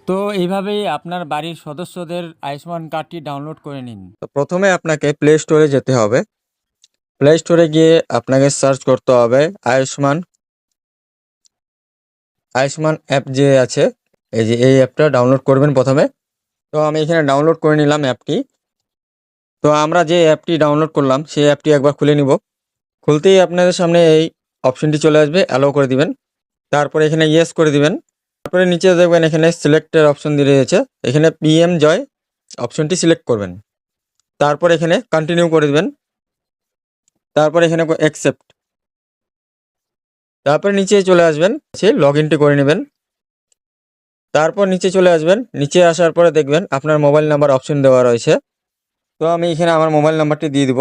তো এইভাবেই আপনার বাড়ির সদস্যদের আয়ুষ্মান কার্ডটি ডাউনলোড করে নিন। তো প্রথমে আপনাকে প্লে স্টোরে যেতে হবে। প্লে স্টোরে গিয়ে আপনাকে সার্চ করতে হবে আয়ুষ্মান আয়ুষ্মান অ্যাপ যে আছে, এই যে এই অ্যাপটা ডাউনলোড করবেন প্রথমে। তো আমি এখানে ডাউনলোড করে নিলাম অ্যাপটি। তো আমরা যে অ্যাপটি ডাউনলোড করলাম সেই অ্যাপটি একবার খুলে নিব। খুলতেই আপনাদের সামনে এই অপশনটি চলে আসবে, অ্যালাউ করে দিবেন। তারপরে এখানে ইয়েস করে দিবেন। তারপরে নিচে দেখবেন এখানে সিলেক্টের অপশন দিয়ে রয়েছে, এখানে পিএম জয় অপশনটি সিলেক্ট করবেন। তারপর এখানে কন্টিনিউ করে দিবেন। তারপর এখানে অ্যাকসেপ্ট। তারপর নিচে চলে আসবেন, সে লগ ইনটি করে নেবেন। তারপর নিচে চলে আসবেন, নিচে আসার পরে দেখবেন আপনার মোবাইল নাম্বার অপশন দেওয়া রয়েছে। তো আমি এখানে আমার মোবাইল নাম্বারটি দিয়ে দিব।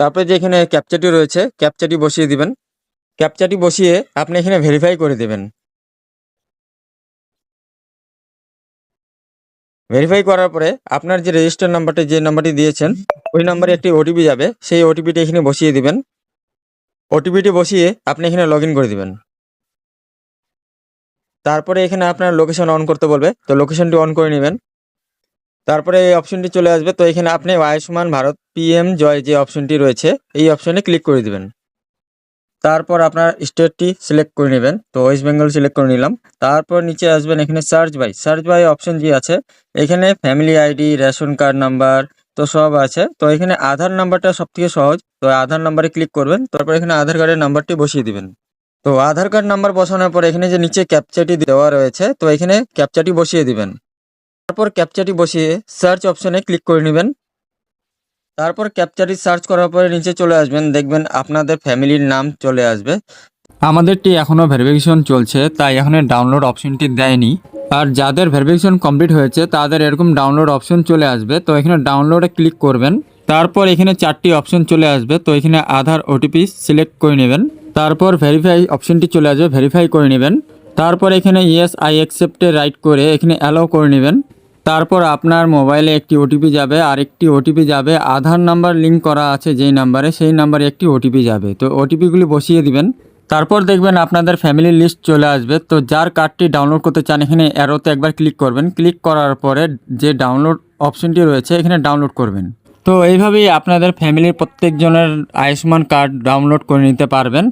তারপরে যে এখানে ক্যাপচাটি রয়েছে, ক্যাপচাটি বসিয়ে দিবেন। ক্যাপচাটি বসিয়ে আপনি এখানে ভেরিফাই করে দেবেন। ভেরিফাই করার পরে আপনার যে রেজিস্টার নাম্বারটি যে নাম্বারটি দিয়েছেন ওই নাম্বারে একটি ওটিপি যাবে, সেই ওটিপিটি এখানে বসিয়ে দিবেন। ওটিপিটি বসিয়ে আপনি এখানে লগ ইন করে দিবেন। তারপরে এখানে আপনার লোকেশন অন করতে বলবে, তো লোকেশনটি অন করে নেবেন। তারপরে এই অপশনটি চলে আসবে, তো এখানে আপনি আয়ুষ্মান ভারত পিএম জয় যে অপশনটি রয়েছে এই অপশনে ক্লিক করে দিবেন। তারপর আপনার স্টেটটি সিলেক্ট করে নেবেন, তো ওয়েস্ট বেঙ্গল সিলেক্ট করে নিলাম। তারপর নিচে আসবেন, এখানে সার্চ বাই অপশন যে আছে এখানে family ID, ration card number তো সব আছে। তো এখানে আধার নাম্বারটা সবথেকে সহজ, তো আধার নাম্বারে ক্লিক করবেন। তারপর এখানে আধার কার্ডের নাম্বারটি বসিয়ে দিবেন। তো আধার কার্ড নাম্বার বসানোর পর এখানে যে নিচে ক্যাপচাটি দেওয়া রয়েছে, তো এখানে ক্যাপচাটি বসিয়ে দিবেন। তারপর ক্যাপচাটি বসিয়ে সার্চ অপশনে ক্লিক করে নেবেন। তারপর ক্যাপচাটি সার্চ করার পরে নিচে চলে আসবেন, দেখবেন আপনাদের ফ্যামিলির নাম চলে আসবে। আমাদেরটি এখনও ভেরিফিকেশন চলছে, তাই এখানে ডাউনলোড অপশনটি দেয়নি। আর যাদের ভেরিফিকেশন কমপ্লিট হয়েছে তাদের এরকম ডাউনলোড অপশন চলে আসবে, তো এখানে ডাউনলোডে ক্লিক করবেন। তারপর এখানে 4টি অপশন চলে আসবে, তো এখানে আধার ওটিপি সিলেক্ট করে নেবেন। তারপর ভেরিফাই অপশনটি চলে আসবে, ভেরিফাই করে নেবেন। তারপর এখানে ইয়েস আই অ্যাকসেপ্টে রাইট করে এখানে অ্যালাউ করে নেবেন। তারপর আপনার মোবাইলে একটি ওটিপি যাবে, আর একটি ওটিপি যাবে আধার নাম্বার লিঙ্ক করা আছে যেই নাম্বারে, সেই নাম্বারে একটি ওটিপি যাবে। তো ওটিপিগুলি বসিয়ে দিবেন। তারপর দেখবেন আপনাদের ফ্যামিলি লিস্ট চলে আসবে, তো যার কার্ডটি ডাউনলোড করতে চান এখানে অ্যারোতে একবার ক্লিক করবেন। ক্লিক করার পরে যে ডাউনলোড অপশনটি রয়েছে এখানে ডাউনলোড করবেন। তো এইভাবেই আপনাদের ফ্যামিলির প্রত্যেকজনের আয়ুষ্মান কার্ড ডাউনলোড করে নিতে পারবেন।